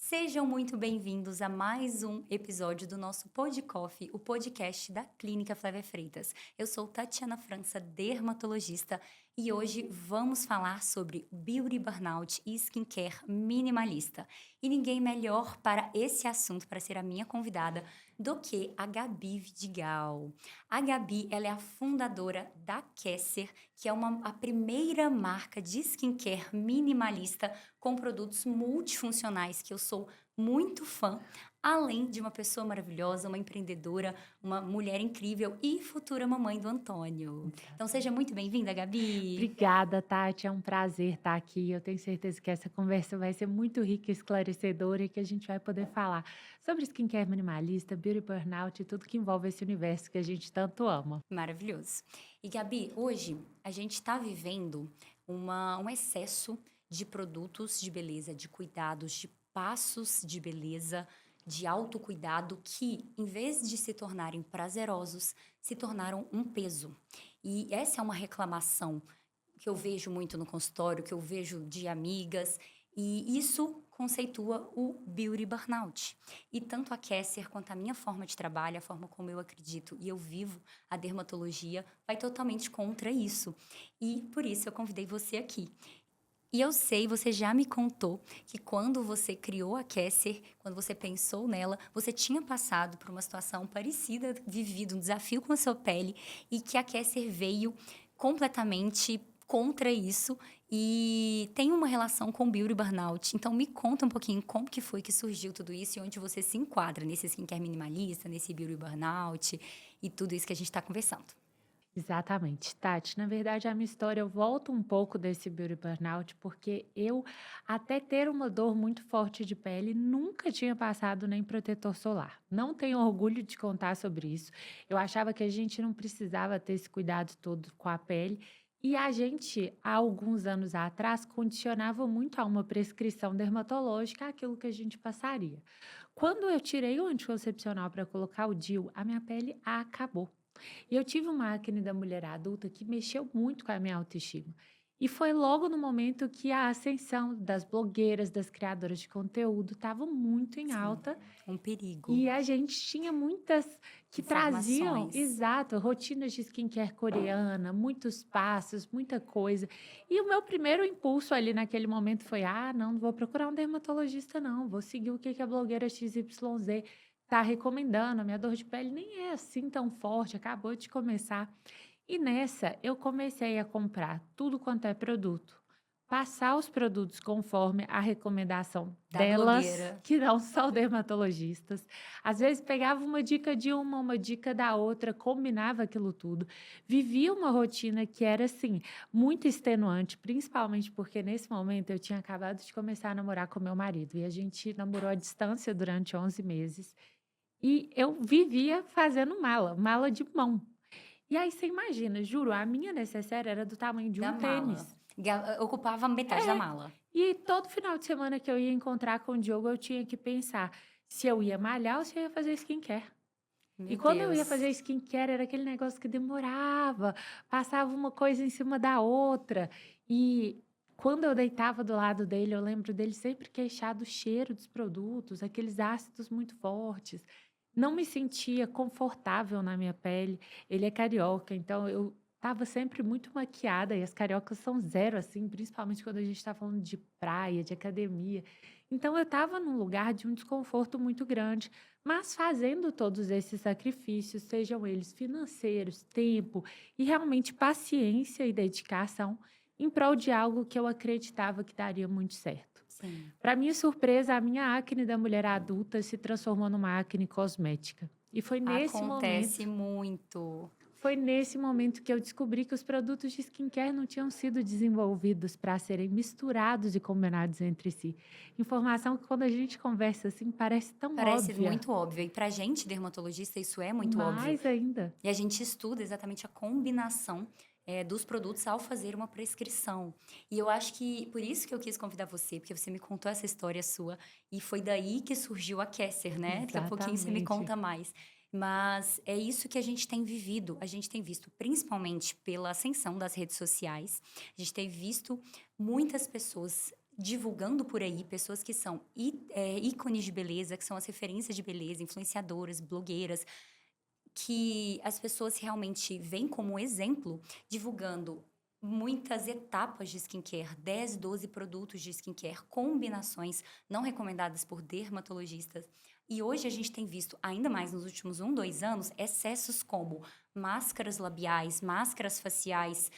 Sejam muito bem-vindos a mais um episódio do nosso Pod Coffee, o podcast da Clínica Flávia Freitas. Eu sou Tatiana França, dermatologista, e hoje vamos falar sobre beauty burnout e skincare minimalista. E ninguém melhor para esse assunto, para ser a minha convidada, do que a Gabi Vidigal. A Gabi, ela é a fundadora da Kesser, que é a primeira marca de skincare minimalista com produtos multifuncionais, que eu sou muito fã, além de uma pessoa maravilhosa, uma empreendedora, uma mulher incrível e futura mamãe do Antônio. Então seja muito bem-vinda, Gabi. Obrigada, Tati. É um prazer estar aqui. Eu tenho certeza que essa conversa vai ser muito rica e esclarecedora e que a gente vai poder falar sobre skincare minimalista, beauty burnout e tudo que envolve esse universo que a gente tanto ama. Maravilhoso. E Gabi, hoje a gente está vivendo um excesso de produtos de beleza, de cuidados, de passos de beleza, de autocuidado que, em vez de se tornarem prazerosos, se tornaram um peso. E essa é uma reclamação que eu vejo muito no consultório, que eu vejo de amigas, e isso conceitua o beauty burnout. E tanto a Kesser quanto a minha forma de trabalho, a forma como eu acredito e eu vivo a dermatologia, vai totalmente contra isso. E por isso eu convidei você aqui. E eu sei, você já me contou que quando você criou a Kesser, quando você pensou nela, você tinha passado por uma situação parecida, vivido um desafio com a sua pele e que a Kesser veio completamente contra isso e tem uma relação com beauty burnout. Então me conta um pouquinho como que foi que surgiu tudo isso e onde você se enquadra nesse skincare minimalista, nesse beauty burnout e tudo isso que a gente está conversando. Exatamente, Tati. Na verdade, a minha história, eu volto um pouco desse beauty burnout, porque eu, até ter uma dor muito forte de pele, nunca tinha passado nem protetor solar. Não tenho orgulho de contar sobre isso. Eu achava que a gente não precisava ter esse cuidado todo com a pele. E a gente, há alguns anos atrás, condicionava muito a uma prescrição dermatológica aquilo que a gente passaria. Quando eu tirei o anticoncepcional para colocar o DIU, a minha pele acabou. E eu tive uma acne da mulher adulta que mexeu muito com a minha autoestima. E foi logo no momento que a ascensão das blogueiras, das criadoras de conteúdo estava muito em Sim, alta um perigo. e a gente tinha muitas que traziam, Informações. exato, rotinas de skincare coreana, muitos passos, muita coisa. E o meu primeiro impulso ali naquele momento foi: ah, não vou procurar um dermatologista, não, vou seguir o que que a blogueira XYZ está recomendando. A minha dor de pele nem é assim tão forte, acabou de começar. E nessa, eu comecei a comprar tudo quanto é produto, passar os produtos conforme a recomendação Da delas, blogueira. que não são dermatologistas. Às vezes pegava uma dica de uma dica da outra, combinava aquilo tudo. Vivia uma rotina que era assim, muito extenuante, principalmente porque nesse momento eu tinha acabado de começar a namorar com meu marido e a gente namorou à distância durante 11 meses. E eu vivia fazendo mala, mala de mão. E aí você imagina, juro, a minha necessaire era do tamanho de Da um mala. tênis. Ocupava metade da mala. E todo final de semana que eu ia encontrar com o Diogo, eu tinha que pensar se eu ia malhar ou se eu ia fazer skincare. E Meu quando eu ia Deus. fazer skincare, era aquele negócio que demorava, passava uma coisa em cima da outra. E quando eu deitava do lado dele, eu lembro dele sempre queixar do cheiro dos produtos, aqueles ácidos muito fortes. Não me sentia confortável na minha pele. Ele é carioca, então eu estava sempre muito maquiada e as cariocas são zero, assim, principalmente quando a gente está falando de praia, de academia. Então eu estava num lugar de um desconforto muito grande, mas fazendo todos esses sacrifícios, sejam eles financeiros, tempo e realmente paciência e dedicação, em prol de algo que eu acreditava que daria muito certo. Sim. Para minha surpresa, a minha acne da mulher adulta se transformou numa acne cosmética. E Acontece muito. foi nesse momento que eu descobri que os produtos de skincare não tinham sido desenvolvidos para serem misturados e combinados entre si. Informação que quando a gente conversa assim parece tão Parece óbvia, muito óbvio. E pra gente, dermatologista, isso é muito óbvio. mais ainda. E a gente estuda exatamente a combinação dos produtos ao fazer uma prescrição. E eu acho que por isso que eu quis convidar você, porque você me contou essa história sua e foi daí que surgiu a Kesser, né? Daqui a pouquinho você me Exatamente. conta mais. Mas é isso que a gente tem vivido. A gente tem visto, principalmente pela ascensão das redes sociais, a gente tem visto muitas pessoas divulgando por aí, pessoas que são ícones de beleza, que são as referências de beleza, influenciadoras, blogueiras, que as pessoas realmente veem como exemplo, divulgando muitas etapas de skincare, 10, 12 produtos de skincare, combinações não recomendadas por dermatologistas. E hoje a gente tem visto, ainda mais nos últimos 2 anos, excessos como máscaras labiais, máscaras faciais,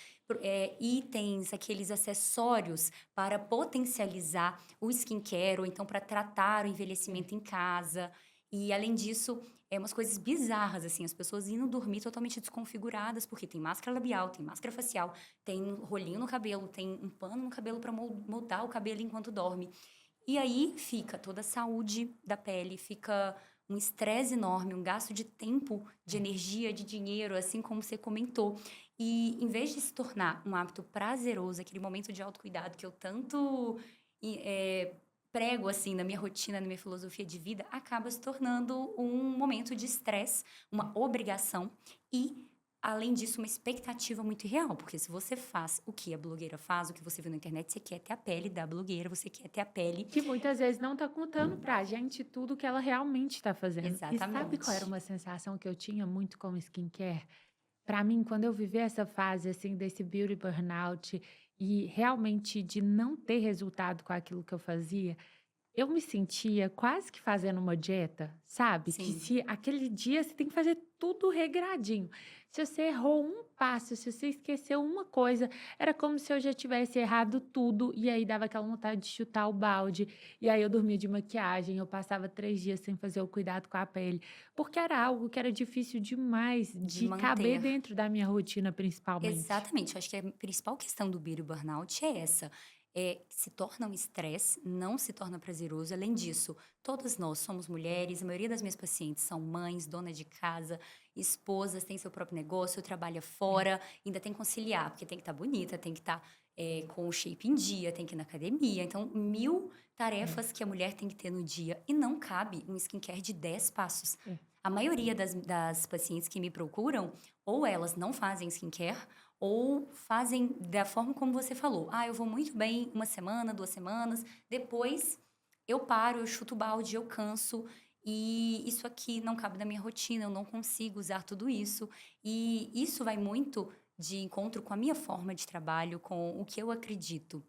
itens, aqueles acessórios para potencializar o skincare, ou então para tratar o envelhecimento em casa. E, além disso, umas coisas bizarras, assim, as pessoas indo dormir totalmente desconfiguradas, porque tem máscara labial, tem máscara facial, tem um rolinho no cabelo, tem um pano no cabelo para moldar o cabelo enquanto dorme. E aí fica toda a saúde da pele, fica um estresse enorme, um gasto de tempo, de energia, de dinheiro, assim como você comentou. E em vez de se tornar um hábito prazeroso, aquele momento de autocuidado que eu tanto prego assim na minha rotina, na minha filosofia de vida, acaba se tornando um momento de estresse, uma obrigação e, além disso, uma expectativa muito irreal, porque se você faz o que a blogueira faz, o que você viu na internet, você quer ter a pele da blogueira, você quer ter a pele. Que muitas vezes não está contando pra gente tudo que ela realmente está fazendo. E sabe qual era Exatamente. uma sensação que eu tinha muito com skincare? Para mim, quando eu vivi essa fase assim desse beauty burnout e realmente de não ter resultado com aquilo que eu fazia, eu me sentia quase que fazendo uma dieta, sabe? Que Sim. se aquele dia você tem que fazer tudo regradinho. Se você errou um passo, se você esqueceu uma coisa, era como se eu já tivesse errado tudo, e aí dava aquela vontade de chutar o balde. E aí eu dormia de maquiagem, eu passava 3 dias sem fazer o cuidado com a pele, porque era algo que era difícil demais De de caber manter. dentro da minha rotina, principalmente. Exatamente, eu acho que a principal questão do beauty burnout é essa. Se torna um estresse, não se torna prazeroso. Além disso, todas nós somos mulheres, a maioria das minhas pacientes são mães, donas de casa, esposas, têm seu próprio negócio, trabalha É, fora, ainda tem que conciliar, porque tem que estar bonita, tem que estar com o shape em dia, tem que ir na academia. Então, mil é, tarefas que a mulher tem que ter no dia e não cabe um skincare de 10 passos. é. A maioria das pacientes que me procuram, ou elas não fazem skincare, ou fazem da forma como você falou. Ah, eu vou muito bem 1 semana, 2 semanas, depois eu paro, eu chuto o balde, eu canso, e isso aqui não cabe na minha rotina, eu não consigo usar tudo isso. E isso vai muito de encontro com a minha forma de trabalho, com o que eu acredito.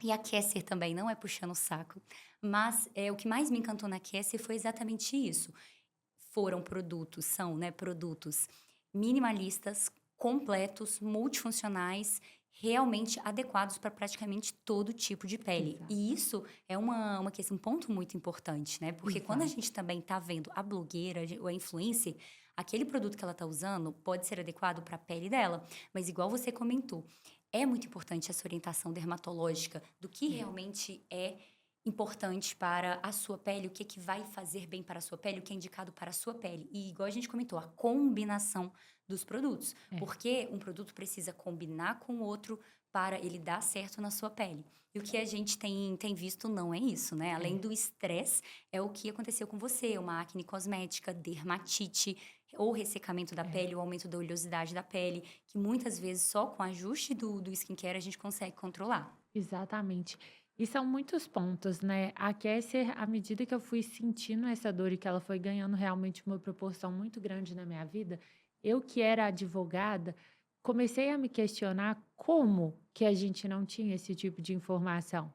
E a Kesser também, não é puxando o saco, mas o que mais me encantou na Kesser foi exatamente isso. São, né, produtos minimalistas, completos, multifuncionais, realmente adequados para praticamente todo tipo de pele. Exato, E isso é uma questão, um ponto muito importante, né? Porque quando a exato. gente também está vendo a blogueira ou a influencer, aquele produto que ela está usando pode ser adequado para a pele dela. Mas, igual você comentou, é muito importante essa orientação dermatológica do que É, realmente é importante para a sua pele, o que é que vai fazer bem para a sua pele, o que é indicado para a sua pele. E, igual a gente comentou, a combinação dos produtos, é. porque um produto precisa combinar com o outro para ele dar certo na sua pele. E o que a gente tem visto não é isso, né? Além É. do estresse, é o que aconteceu com você, uma acne cosmética, dermatite, ou ressecamento da É, pele, o aumento da oleosidade da pele, que muitas vezes só com o ajuste do skincare a gente consegue controlar. exatamente. E são muitos pontos, né? A Kesser, à medida que eu fui sentindo essa dor e que ela foi ganhando realmente uma proporção muito grande na minha vida, eu que era advogada, comecei a me questionar como que a gente não tinha esse tipo de informação.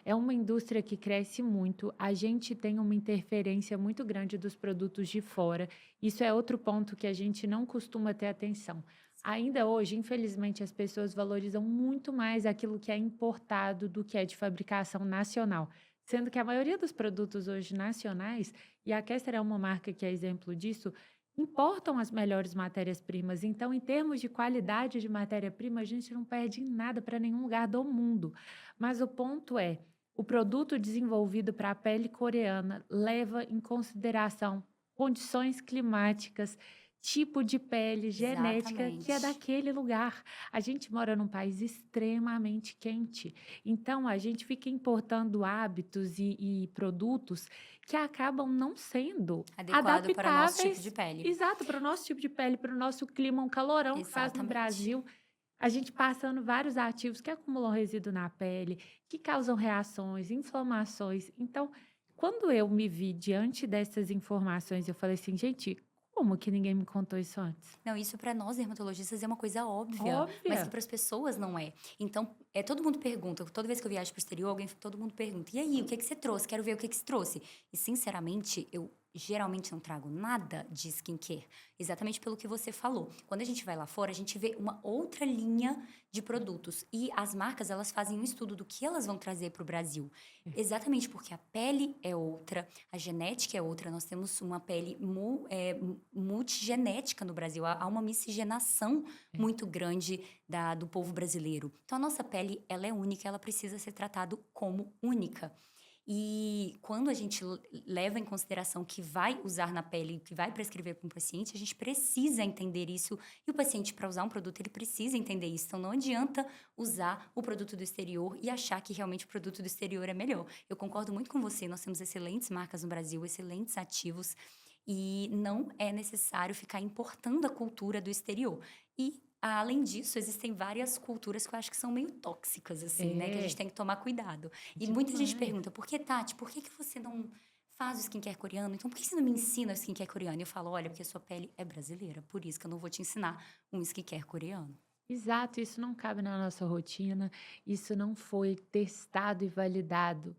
É uma indústria que cresce muito, a gente tem uma interferência muito grande dos produtos de fora. Isso é outro ponto que a gente não costuma ter atenção. Ainda hoje, infelizmente, as pessoas valorizam muito mais aquilo que é importado do que é de fabricação nacional. Sendo que a maioria dos produtos hoje nacionais, e a Kester é uma marca que é exemplo disso, importam as melhores matérias-primas. Então, em termos de qualidade de matéria-prima, a gente não perde em nada para nenhum lugar do mundo. Mas o ponto é, o produto desenvolvido para a pele coreana leva em consideração condições climáticas, tipo de pele, genética que é Exatamente. daquele lugar. A gente mora num país extremamente quente, então a gente fica importando hábitos e produtos que acabam não sendo Adequado para o nosso tipo de adaptáveis, pele. exato, para o nosso tipo de pele, para o nosso clima, um calorão que faz no Exatamente. Brasil. A gente passando vários ativos que acumulam resíduo na pele, que causam reações, inflamações. Então, quando eu me vi diante dessas informações, eu falei assim: "Gente, como que ninguém me contou isso antes?". Não, isso para nós dermatologistas é uma coisa óbvia, mas que Óbvia. para as pessoas não é. Então, todo mundo pergunta, toda vez que eu viajo para o exterior, todo mundo pergunta: "E aí, o que que você trouxe? Quero ver o que que você trouxe". E sinceramente, eu geralmente não trago nada de skincare, exatamente pelo que você falou. Quando a gente vai lá fora, a gente vê uma outra linha de produtos e as marcas, elas fazem um estudo do que elas vão trazer para o Brasil. Exatamente porque a pele é outra, a genética é outra. Nós temos uma pele multigenética no Brasil. Há uma miscigenação muito grande do povo brasileiro. Então, a nossa pele, ela é única, ela precisa ser tratada como única. E quando a gente leva em consideração que vai usar na pele, que vai prescrever para um paciente, a gente precisa entender isso. E o paciente, para usar um produto, ele precisa entender isso. Então, não adianta usar o produto do exterior e achar que realmente o produto do exterior é melhor. Eu concordo muito com você, nós temos excelentes marcas no Brasil, excelentes ativos, e não é necessário ficar importando a cultura do exterior. E, além disso, existem várias culturas que eu acho que são meio tóxicas, assim, né? Que a gente É, tem que tomar cuidado. E muita gente demais. pergunta, por que, Tati, por que que você não faz o skincare coreano? Então, por que você não me ensina o skincare coreano? E eu falo, olha, porque a sua pele é brasileira, por isso que eu não vou te ensinar um skincare coreano. Exato, isso não cabe na nossa rotina, isso não foi testado e validado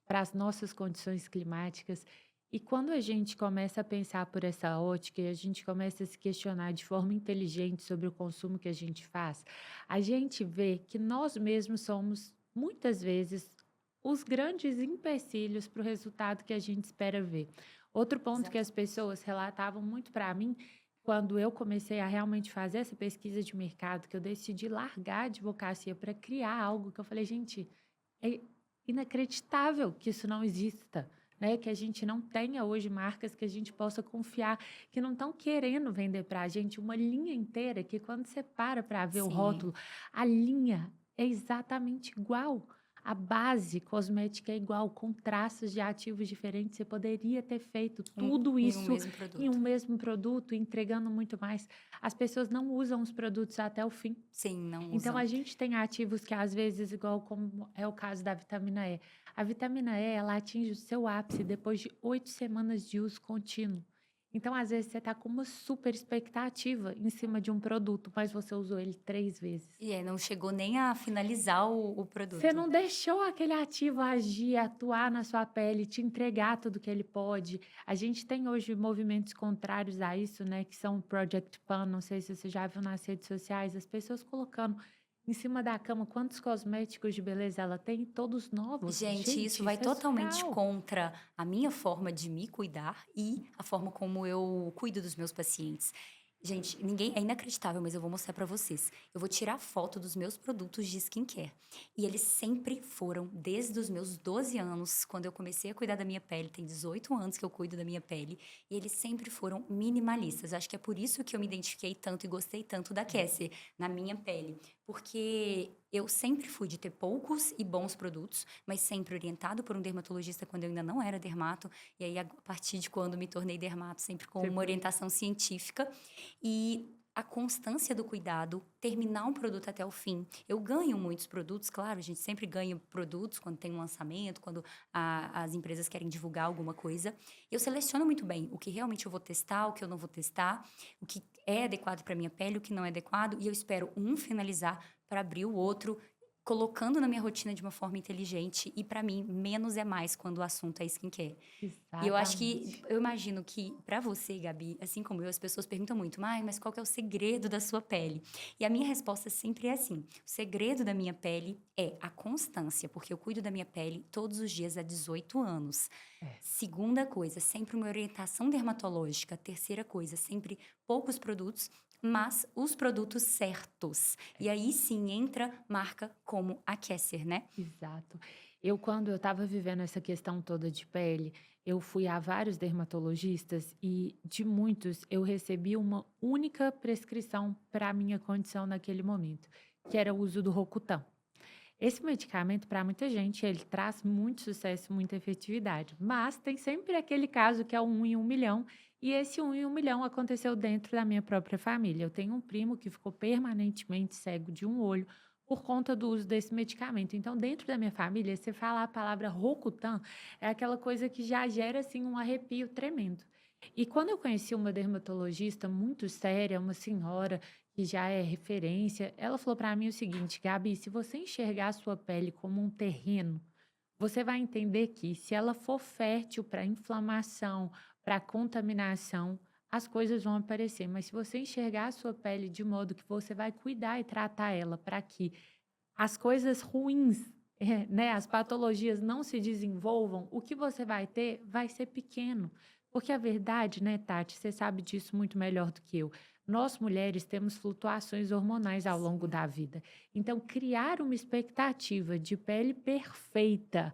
para as nossas condições climáticas. E quando a gente começa a pensar por essa ótica e a gente começa a se questionar de forma inteligente sobre o consumo que a gente faz, a gente vê que nós mesmos somos, muitas vezes, os grandes empecilhos para o resultado que a gente espera ver. Outro ponto que as Exatamente. pessoas relatavam muito para mim, quando eu comecei a realmente fazer essa pesquisa de mercado, que eu decidi largar a advocacia para criar algo que eu falei, gente, é inacreditável que isso não exista, né? Que a gente não tenha hoje marcas que a gente possa confiar, que não estão querendo vender para a gente uma linha inteira, que quando você para ver o Sim. rótulo, a linha é exatamente igual. A base cosmética é igual, com traços de ativos diferentes. Você poderia ter feito tudo Em um isso mesmo em um produto. mesmo produto, entregando muito mais. As pessoas não usam os produtos até o fim. Sim, não Então, usam. a gente tem ativos que, às vezes, igual como é o caso da vitamina E. A vitamina E, ela atinge o seu ápice depois de 8 semanas de uso contínuo. Então, às vezes, você está com uma super expectativa em cima de um produto, mas você usou ele 3 vezes. E não chegou nem a finalizar o Você produto. não deixou aquele ativo agir, atuar na sua pele, te entregar tudo que ele pode. A gente tem hoje movimentos contrários a isso, né, que são o Project Pan, não sei se você já viu nas redes sociais, as pessoas colocando em cima da cama quantos cosméticos de beleza ela tem, todos novos. Gente, isso Gente, vai isso é totalmente surreal. contra a minha forma de me cuidar e a forma como eu cuido dos meus pacientes. Gente, ninguém é inacreditável, mas eu vou mostrar pra vocês. Eu vou tirar foto dos meus produtos de skincare. E eles sempre foram, desde os meus 12 anos, quando eu comecei a cuidar da minha pele, tem 18 anos que eu cuido da minha pele, e eles sempre foram minimalistas. Acho que é por isso que eu me identifiquei tanto e gostei tanto da Cassie na minha pele, porque eu sempre fui de ter poucos e bons produtos, mas sempre orientado por um dermatologista quando eu ainda não era dermato, e aí a partir de quando me tornei dermato, sempre com Você uma foi orientação científica e a constância do cuidado, terminar um produto até o fim. Eu ganho muitos produtos, claro, a gente sempre ganha produtos quando tem um lançamento, quando as empresas querem divulgar alguma coisa. Eu seleciono muito bem o que realmente eu vou testar, o que eu não vou testar, o que é adequado para minha pele, o que não é adequado, e eu espero um finalizar para abrir o outro, colocando na minha rotina de uma forma inteligente. E para mim, menos é mais quando o assunto é skincare. E eu acho que, exatamente. eu imagino que para você, Gabi, assim como eu, as pessoas perguntam muito, mas qual que é o segredo da sua pele? E a minha resposta sempre é assim: o segredo da minha pele é a constância, porque eu cuido da minha pele todos os dias há 18 anos. É. Segunda coisa, sempre uma orientação dermatológica. Terceira coisa, sempre poucos produtos, mas os produtos certos. E aí sim entra marca como a Kesser, né? Exato. Quando eu estava vivendo essa questão toda de pele, eu fui a vários dermatologistas e de muitos eu recebi uma única prescrição para a minha condição naquele momento, que era o uso do Rocutan. Esse medicamento, para muita gente, ele traz muito sucesso, muita efetividade, mas tem sempre aquele caso que é o 1 em 1 milhão, e esse 1 em 1 milhão aconteceu dentro da minha própria família. Eu tenho um primo que ficou permanentemente cego de um olho por conta do uso desse medicamento. Então, dentro da minha família, você falar a palavra Rocutan é aquela coisa que já gera assim um arrepio tremendo. E quando eu conheci uma dermatologista muito séria, uma senhora que já é referência, ela falou para mim o seguinte: Gabi, se você enxergar a sua pele como um terreno, você vai entender que se ela for fértil para inflamação, para contaminação, as coisas vão aparecer. Mas se você enxergar a sua pele de modo que você vai cuidar e tratar ela para que as coisas ruins, né, as patologias não se desenvolvam, o que você vai ter vai ser pequeno. Porque a verdade, né, Tati, você sabe disso muito melhor do que eu. Nós mulheres temos flutuações hormonais ao longo Sim. da vida. Então, criar uma expectativa de pele perfeita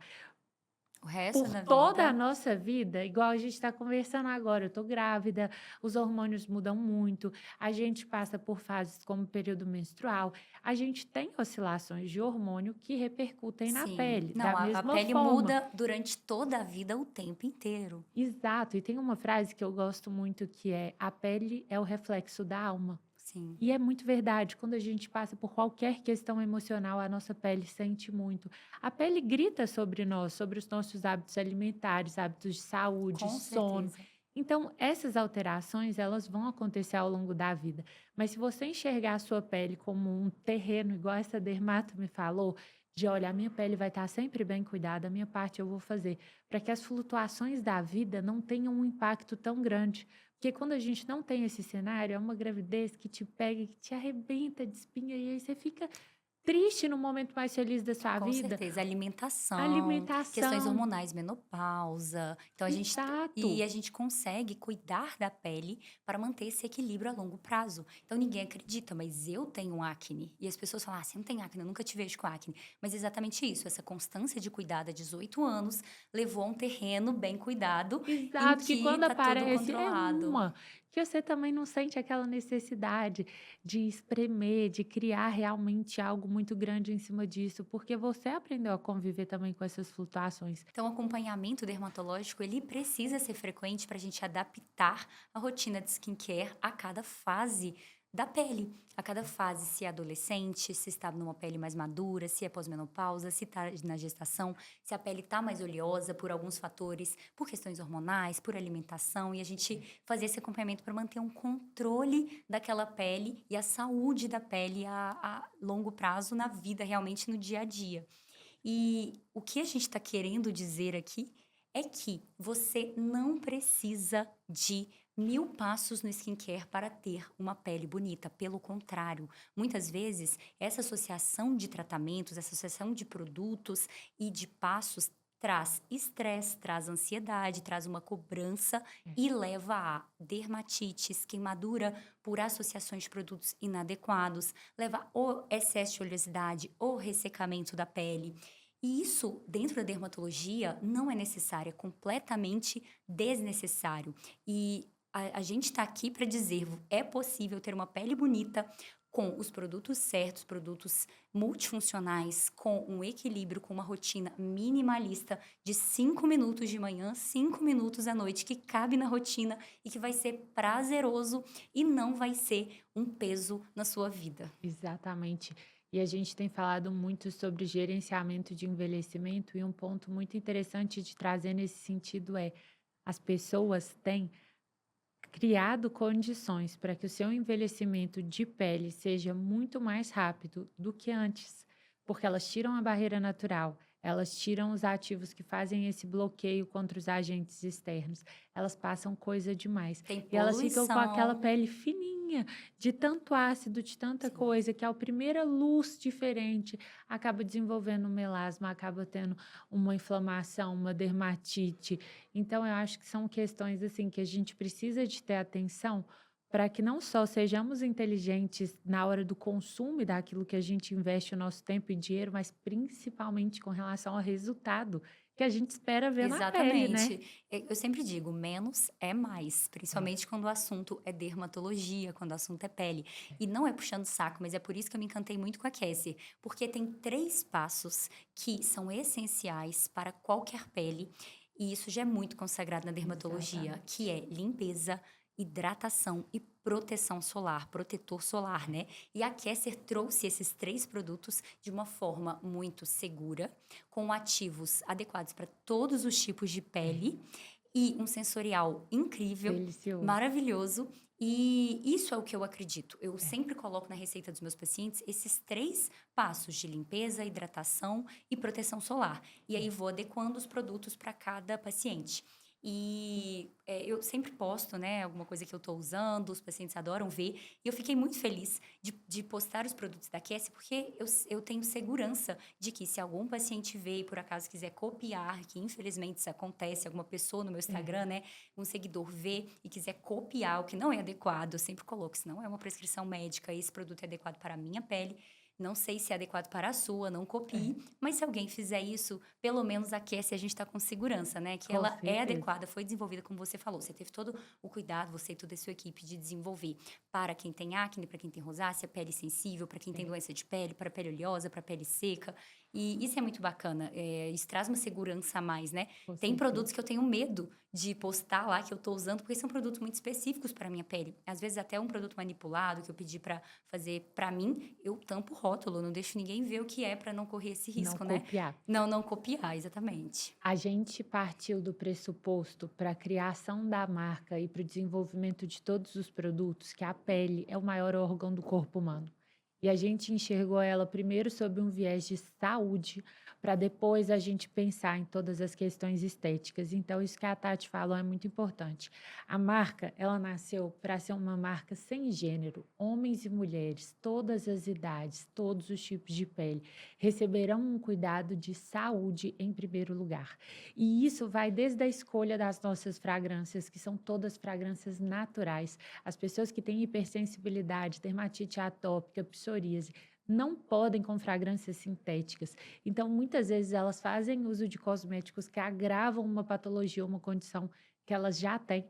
O resto por da toda a vida, nossa vida, igual a gente está conversando agora, eu estou grávida, os hormônios mudam muito, a gente passa por fases como período menstrual, a gente tem oscilações de hormônio que repercutem na sim. pele, Não, da a mesma pele forma. muda durante toda a vida, o tempo inteiro. Exato, e tem uma frase que eu gosto muito que é: a pele é o reflexo da alma. Sim, E é muito verdade, quando a gente passa por qualquer questão emocional, a nossa pele sente muito. A pele grita sobre nós, sobre os nossos hábitos alimentares, hábitos de saúde, com sono. certeza. Então, essas alterações, elas vão acontecer ao longo da vida. Mas se você enxergar a sua pele como um terreno, igual essa dermato me falou, de olha, a minha pele vai estar sempre bem cuidada, a minha parte eu vou fazer, para que as flutuações da vida não tenham um impacto tão grande. Porque quando a gente não tem esse cenário, é uma gravidez que te pega, que te arrebenta de espinha, e aí você fica triste no momento mais feliz da sua Com vida. certeza, alimentação, questões Alimentação, hormonais, menopausa. Então exato, a gente consegue cuidar da pele para manter esse equilíbrio a longo prazo. Então ninguém acredita, mas eu tenho acne. E as pessoas falam: "Ah, você não tem acne, eu nunca te vejo com acne". Mas é exatamente isso, essa constância de cuidar há 18 anos levou a um terreno bem cuidado em exato, que que quando tá tudo aparece é controlado. uma, que você também não sente aquela necessidade de espremer, de criar realmente algo muito grande em cima disso, porque você aprendeu a conviver também com essas flutuações. Então, o acompanhamento dermatológico, ele precisa ser frequente para a gente adaptar a rotina de skincare a cada fase da pele. A cada fase, se é adolescente, se está numa pele mais madura, se é pós-menopausa, se está na gestação, se a pele está mais oleosa por alguns fatores, por questões hormonais, por alimentação, e a gente fazer esse acompanhamento para manter um controle daquela pele e a saúde da pele a longo prazo na vida, realmente no dia a dia. E o que a gente está querendo dizer aqui é que você não precisa de 1000 passos no skincare para ter uma pele bonita. Pelo contrário, muitas vezes essa associação de tratamentos, essa associação de produtos e de passos traz estresse, traz ansiedade, traz uma cobrança e leva a dermatites, queimadura por associações de produtos inadequados, leva ou excesso de oleosidade ou ressecamento da pele. E isso, dentro da dermatologia, não é necessário, é completamente desnecessário. E a gente está aqui para dizer, é possível ter uma pele bonita com os produtos certos, produtos multifuncionais, com um equilíbrio, com uma rotina minimalista de 5 minutos de manhã, 5 minutos à noite, que cabe na rotina e que vai ser prazeroso e não vai ser um peso na sua vida. Exatamente. E a gente tem falado muito sobre gerenciamento de envelhecimento, e um ponto muito interessante de trazer nesse sentido é: as pessoas têm criado condições para que o seu envelhecimento de pele seja muito mais rápido do que antes, porque elas tiram a barreira natural, elas tiram os ativos que fazem esse bloqueio contra os agentes externos, elas passam coisa demais. Tem E elas ficam com aquela poluição. pele fininha, de tanto ácido, de tanta Sim. coisa, que a primeira luz diferente acaba desenvolvendo um melasma, acaba tendo uma inflamação, uma dermatite. Então eu acho que são questões, assim, que a gente precisa de ter atenção para que não só sejamos inteligentes na hora do consumo e daquilo que a gente investe o nosso tempo e dinheiro, mas principalmente com relação ao resultado que a gente espera ver na pele, né? Exatamente. Eu sempre digo, menos é mais, principalmente quando o assunto é dermatologia, quando o assunto é pele. E não é puxando saco, mas é por isso que eu me encantei muito com a Cassie, porque tem 3 passos que são essenciais para qualquer pele, e isso já é muito consagrado na dermatologia, que Exatamente. é limpeza, hidratação e proteção solar, protetor solar, né? E a Kesser trouxe esses 3 produtos de uma forma muito segura, com ativos adequados para todos os tipos de pele e um sensorial incrível, Delicioso. maravilhoso. E isso é o que eu acredito. Eu sempre coloco na receita dos meus pacientes esses 3 passos de limpeza, hidratação e proteção solar. E aí vou adequando os produtos para cada paciente. E eu sempre posto, né, alguma coisa que eu estou usando, os pacientes adoram ver. E eu fiquei muito feliz de postar os produtos da Cassie, porque eu tenho segurança de que se algum paciente vê e por acaso quiser copiar, que infelizmente isso acontece, alguma pessoa no meu Instagram, né, um seguidor vê e quiser copiar o que não é adequado, eu sempre coloco, se não é uma prescrição médica, esse produto é adequado para a minha pele, não sei se é adequado para a sua, não copie, mas se alguém fizer isso, pelo menos aquece e a gente está com segurança, né? Que Com ela é certeza. adequada, foi desenvolvida como você falou. Você teve todo o cuidado, você e toda a sua equipe, de desenvolver para quem tem acne, para quem tem rosácea, pele sensível, para quem tem doença de pele, para pele oleosa, para pele seca. E isso é muito bacana. Isso traz uma segurança a mais, né? Com Tem certeza. produtos que eu tenho medo de postar lá que eu tô usando, porque são produtos muito específicos para minha pele. Às vezes até um produto manipulado que eu pedi para fazer para mim, eu tampo o rótulo, não deixo ninguém ver o que é para não correr esse Não risco, né? copiar. Não copiar, exatamente. A gente partiu do pressuposto para a criação da marca e para o desenvolvimento de todos os produtos que a pele é o maior órgão do corpo humano. E a gente enxergou ela primeiro sob um viés de saúde, para depois a gente pensar em todas as questões estéticas. Então, isso que a Tati falou é muito importante. A marca, ela nasceu para ser uma marca sem gênero, homens e mulheres, todas as idades, todos os tipos de pele receberão um cuidado de saúde em primeiro lugar. E isso vai desde a escolha das nossas fragrâncias, que são todas fragrâncias naturais. As pessoas que têm hipersensibilidade, dermatite atópica, psoríase, não podem com fragrâncias sintéticas. Então, muitas vezes elas fazem uso de cosméticos que agravam uma patologia, uma condição que elas já têm,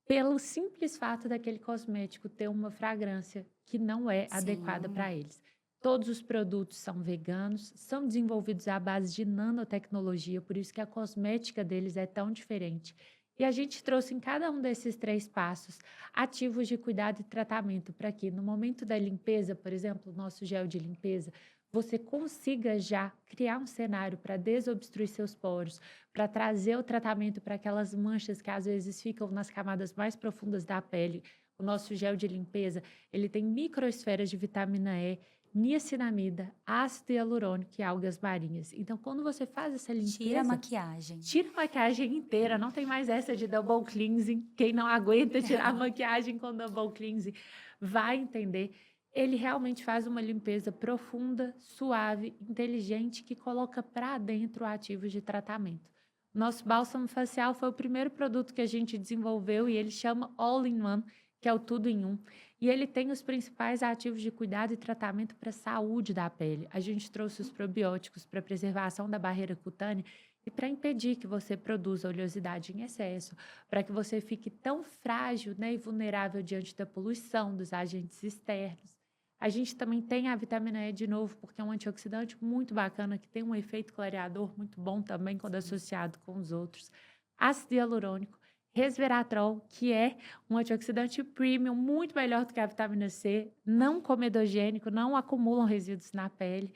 pelo simples fato daquele cosmético ter uma fragrância que não é adequada Sim, para eles. Todos os produtos são veganos, são desenvolvidos à base de nanotecnologia, por isso que a cosmética deles é tão diferente. E a gente trouxe em cada um desses 3 passos ativos de cuidado e tratamento para que, no momento da limpeza, por exemplo, o nosso gel de limpeza, você consiga já criar um cenário para desobstruir seus poros, para trazer o tratamento para aquelas manchas que às vezes ficam nas camadas mais profundas da pele. O nosso gel de limpeza, ele tem microesferas de vitamina E, niacinamida, ácido hialurônico e algas marinhas. Então, quando você faz essa tira a limpeza, maquiagem. tira a maquiagem inteira, não tem mais essa de double cleansing. Quem não aguenta tirar a maquiagem com double cleansing vai entender. Ele realmente faz uma limpeza profunda, suave, inteligente, que coloca para dentro ativos de tratamento. Nosso bálsamo facial foi o primeiro produto que a gente desenvolveu e ele chama All in One, que é o tudo em um. E ele tem os principais ativos de cuidado e tratamento para a saúde da pele. A gente trouxe os probióticos para preservação da barreira cutânea e para impedir que você produza oleosidade em excesso, para que você fique tão frágil, né, e vulnerável diante da poluição, dos agentes externos. A gente também tem a vitamina E de novo, porque é um antioxidante muito bacana, que tem um efeito clareador muito bom também quando associado com os outros. Ácido hialurônico, resveratrol, que é um antioxidante premium, muito melhor do que a vitamina C, não comedogênico, não acumulam resíduos na pele.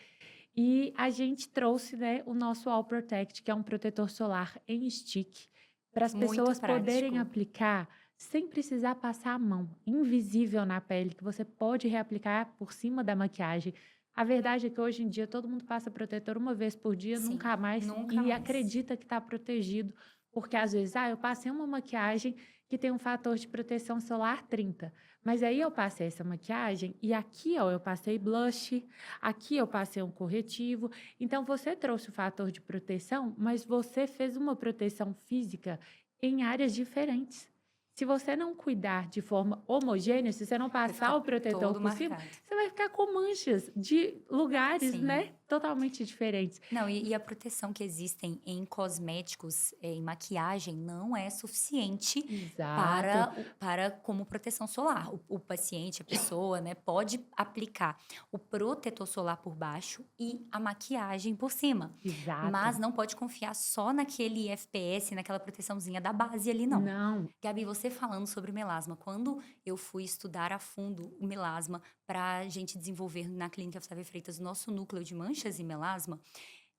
E a gente trouxe, né, o nosso All Protect, que é um protetor solar em stick, para as Muito pessoas poderem prático. aplicar sem precisar passar a mão, invisível na pele, que você pode reaplicar por cima da maquiagem. A verdade é que hoje em dia todo mundo passa protetor uma vez por dia, Sim, nunca mais, nunca e mais. acredita que está protegido, porque às vezes, eu passei uma maquiagem que tem um fator de proteção solar 30, mas aí eu passei essa maquiagem e aqui, ó, eu passei blush, aqui eu passei um corretivo. Então, você trouxe o fator de proteção, mas você fez uma proteção física em áreas diferentes. Se você não cuidar de forma homogênea, se você não Vai passar ficar o protetor todo por cima, marcado. você vai ficar com manchas de lugares, Sim. né, totalmente diferentes. Não, e a proteção que existem em cosméticos, em maquiagem, não é suficiente Exato. para como proteção solar. O paciente, a pessoa, né, pode aplicar o protetor solar por baixo e a maquiagem por cima, Exato. mas não pode confiar só naquele FPS, naquela proteçãozinha da base ali, não. Não, Gabi, você falando sobre melasma, quando eu fui estudar a fundo o melasma para a gente desenvolver na Clínica Flávia Freitas o nosso núcleo de manchas e melasma,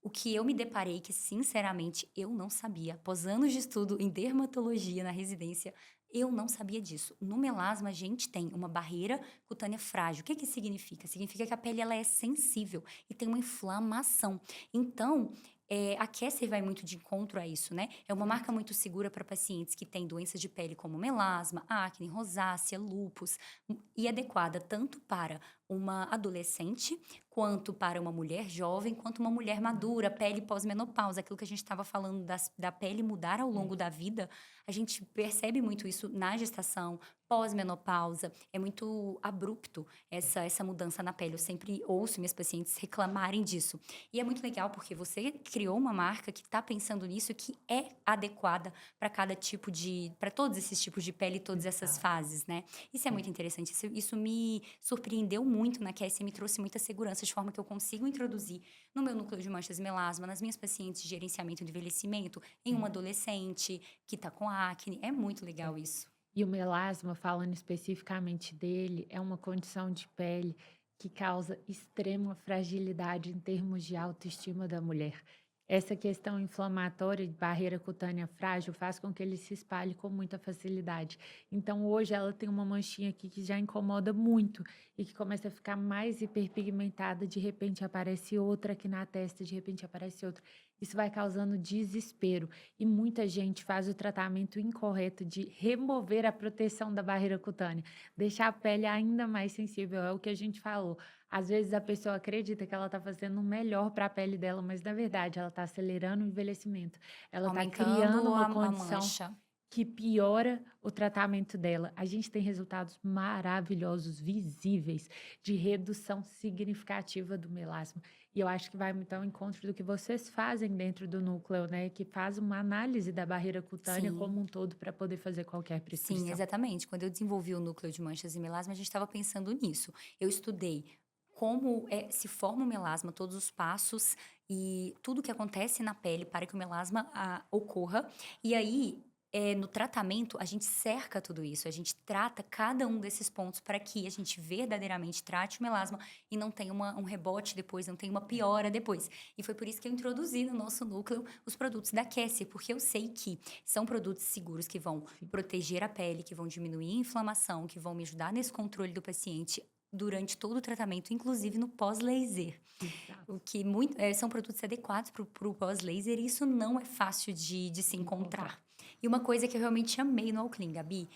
o que eu me deparei que, sinceramente, eu não sabia. Após anos de estudo em dermatologia na residência, eu não sabia disso. No melasma, a gente tem uma barreira cutânea frágil. O que que significa? Significa que a pele ela é sensível e tem uma inflamação. Então, a Kesser vai muito de encontro a isso, né? É uma marca muito segura para pacientes que têm doenças de pele como melasma, acne, rosácea, lúpus, e adequada tanto para uma adolescente quanto para uma mulher jovem, quanto uma mulher madura, pele pós-menopausa, aquilo que a gente estava falando da pele mudar ao é. longo da vida, a gente percebe muito isso na gestação, pós-menopausa, é muito abrupto essa mudança na pele. Eu sempre ouço minhas pacientes reclamarem disso. E é muito legal porque você criou uma marca que está pensando nisso, que é adequada para cada tipo para todos esses tipos de pele, todas essas Exato. fases, né? Isso é É. muito interessante. Isso me surpreendeu muito na Cassie, me trouxe muita segurança, de forma que eu consigo introduzir no meu núcleo de manchas e melasma, nas minhas pacientes de gerenciamento do envelhecimento, em uma adolescente que está com acne. É muito É. legal isso. E o melasma, falando especificamente dele, é uma condição de pele que causa extrema fragilidade em termos de autoestima da mulher. Essa questão inflamatória de barreira cutânea frágil faz com que ele se espalhe com muita facilidade. Então, hoje ela tem uma manchinha aqui que já incomoda muito e que começa a ficar mais hiperpigmentada. De repente aparece outra aqui na testa, de repente aparece outra. Isso vai causando desespero. E muita gente faz o tratamento incorreto de remover a proteção da barreira cutânea, deixar a pele ainda mais sensível. É o que a gente falou. Às vezes a pessoa acredita que ela está fazendo o melhor para a pele dela, mas na verdade ela está acelerando o envelhecimento. Ela está criando Aumentando uma a condição mancha. que piora o tratamento dela. A gente tem resultados maravilhosos, visíveis, de redução significativa do melasma. E eu acho que vai muito ao encontro do que vocês fazem dentro do núcleo, né? Que faz uma análise da barreira cutânea Sim. como um todo para poder fazer qualquer Sim, prescrição. exatamente. Quando eu desenvolvi o núcleo de manchas e melasma, a gente estava pensando nisso. Eu estudei como se forma o melasma, todos os passos e tudo que acontece na pele para que o melasma ocorra. E aí, no tratamento, a gente cerca tudo isso, a gente trata cada um desses pontos para que a gente verdadeiramente trate o melasma e não tenha um rebote depois, não tenha uma piora depois. E foi por isso que eu introduzi no nosso núcleo os produtos da Cassie, porque eu sei que são produtos seguros que vão Sim, proteger a pele, que vão diminuir a inflamação, que vão me ajudar nesse controle do paciente durante todo o tratamento, inclusive no pós-laser. O exato. que são produtos adequados para o pós-laser e isso não é fácil de se De encontrar. encontrar. E uma coisa que eu realmente amei no Alclin, Gabi,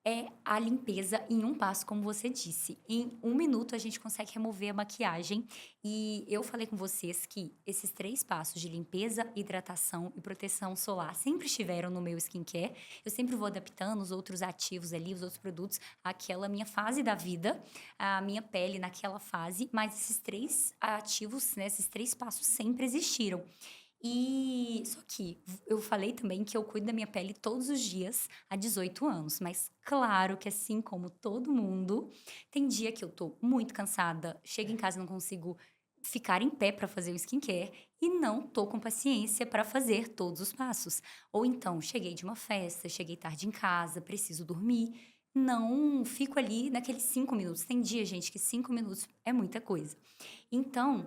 é a limpeza em um passo, como você disse. Em um minuto a gente consegue remover a maquiagem. E eu falei com vocês que esses 3 passos de limpeza, hidratação e proteção solar sempre estiveram no meu skincare. Eu sempre vou adaptando os outros ativos ali, os outros produtos, àquela minha fase da vida, a minha pele naquela fase. Mas esses 3 ativos, né, esses 3 passos sempre existiram. E só que eu falei também que eu cuido da minha pele todos os dias há 18 anos, mas claro que assim como todo mundo, tem dia que eu tô muito cansada, chego em casa e não consigo ficar em pé para fazer o skincare e não tô com paciência para fazer todos os passos. Ou então, cheguei de uma festa, cheguei tarde em casa, preciso dormir, não fico ali naqueles 5 minutos. Tem dia, gente, que 5 minutos é muita coisa. Então,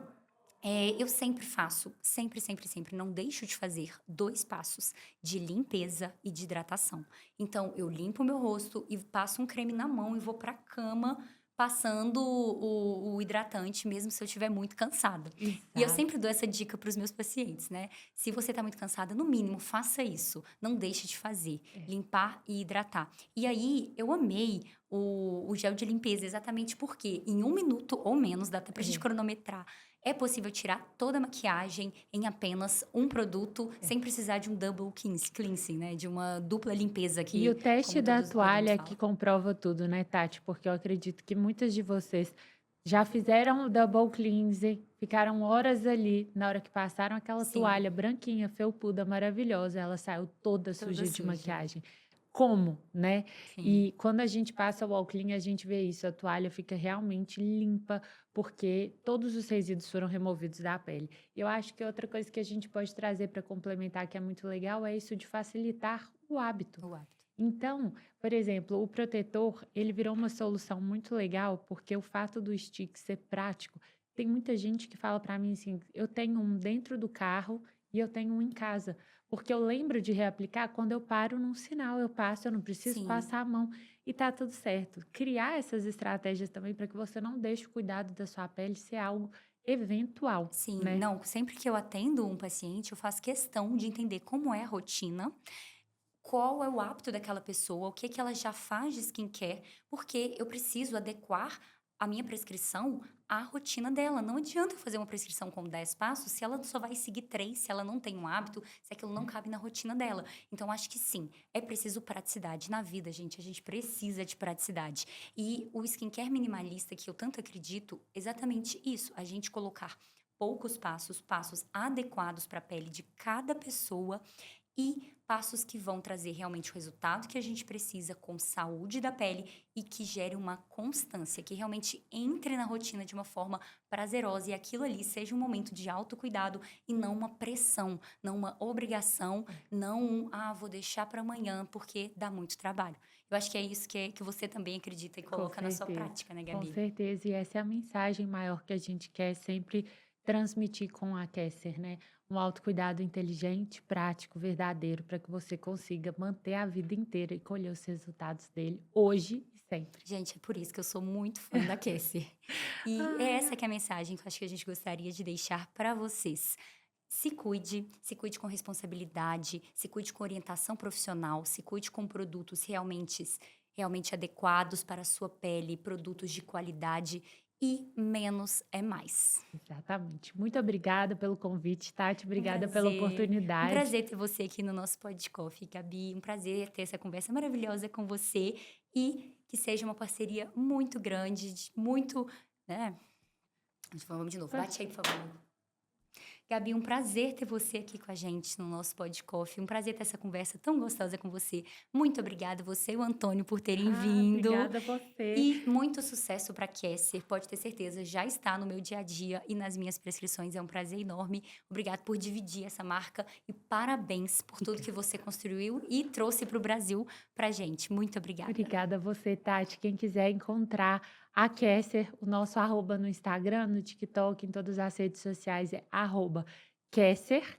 eu sempre faço, sempre, sempre, sempre, não deixo de fazer 2 passos de limpeza e de hidratação. Então, eu limpo o meu rosto e passo um creme na mão e vou pra cama passando o hidratante, mesmo se eu estiver muito cansada. E eu sempre Exato. dou essa dica para os meus pacientes, né? Se você tá muito cansada, no mínimo, faça isso. Não deixe de fazer. É. Limpar e hidratar. E aí, eu amei o gel de limpeza, exatamente porque em um minuto ou menos, dá até pra gente É. cronometrar, É possível tirar toda a maquiagem em apenas um produto, É. sem precisar de um double cleansing, né? De uma dupla limpeza E o que, teste como da todos os programas toalha que falam. comprova tudo, né, Tati? Porque eu acredito que muitas de vocês já fizeram o double cleansing, ficaram horas ali, na hora que passaram aquela Sim, toalha branquinha, felpuda, maravilhosa, ela saiu toda toda suja de suja. maquiagem. Como, né? Sim, E quando a gente passa o alclin, a gente vê isso, a toalha fica realmente limpa, porque todos os resíduos foram removidos da pele. E eu acho que outra coisa que a gente pode trazer para complementar, que é muito legal, é isso de facilitar o hábito. o hábito. Então, por exemplo, o protetor, ele virou uma solução muito legal, porque o fato do stick ser prático, tem muita gente que fala para mim assim, eu tenho um dentro do carro e eu tenho um em casa, porque eu lembro de reaplicar quando eu paro num sinal, eu passo, eu não preciso Sim. passar a mão e tá tudo certo. Criar essas estratégias também para que você não deixe o cuidado da sua pele ser algo eventual, Sim, né? não, sempre que eu atendo um paciente, eu faço questão de entender como é a rotina, qual é o hábito daquela pessoa, o que que ela já faz de skincare, porque eu preciso adequar a minha prescrição à rotina dela. Não adianta eu fazer uma prescrição com 10 passos se ela só vai seguir 3, se ela não tem um hábito, se aquilo não cabe na rotina dela. Então, acho que sim, é preciso praticidade na vida, gente. A gente precisa de praticidade. E o skincare minimalista, que eu tanto acredito, exatamente isso, a gente colocar poucos passos, passos adequados para a pele de cada pessoa e passos que vão trazer realmente o resultado que a gente precisa com saúde da pele e que gere uma constância, que realmente entre na rotina de uma forma prazerosa e aquilo ali seja um momento de autocuidado e não uma pressão, não uma obrigação, não vou deixar para amanhã porque dá muito trabalho. Eu acho que é isso que você também acredita e Com coloca na sua certeza, prática, né, com Gabi? certeza. E essa é a mensagem maior que a gente quer sempre transmitir com a Kesser, né? Um autocuidado inteligente, prático, verdadeiro, para que você consiga manter a vida inteira e colher os resultados dele hoje e sempre. Gente, é por isso que eu sou muito fã da Cassie. E é Ai, essa que é a mensagem que eu acho que a gente gostaria de deixar para vocês. Se cuide com responsabilidade, se cuide com orientação profissional, se cuide com produtos realmente adequados para a sua pele, produtos de qualidade e menos é mais. exatamente. Muito obrigada pelo convite, Tati. Um Obrigada pela prazer, um oportunidade. prazer ter você aqui no nosso podcast, Gabi. Um prazer ter essa conversa maravilhosa com você e que seja uma parceria muito grande, muito, né? Vamos de novo, bate aí, por favor. Gabi, um prazer ter você aqui com a gente no nosso podcast. Um prazer ter essa conversa tão gostosa com você. Muito obrigada, você e o Antônio, por terem vindo. Obrigada a você. E muito sucesso para a Kesser. Pode ter certeza, já está no meu dia a dia e nas minhas prescrições. É um prazer enorme. Obrigada por dividir essa marca e parabéns por tudo que você construiu e trouxe para o Brasil para gente. Muito obrigada. Obrigada a você, Tati. Quem quiser encontrar a Kesser, o nosso arroba no Instagram, no TikTok, em todas as redes sociais é arroba Kesser,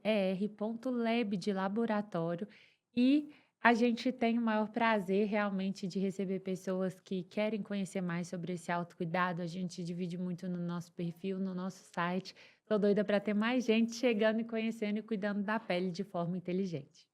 Kesser.lab de laboratório. E a gente tem o maior prazer realmente de receber pessoas que querem conhecer mais sobre esse autocuidado. A gente divide muito no nosso perfil, no nosso site. Tô doida para ter mais gente chegando e conhecendo e cuidando da pele de forma inteligente.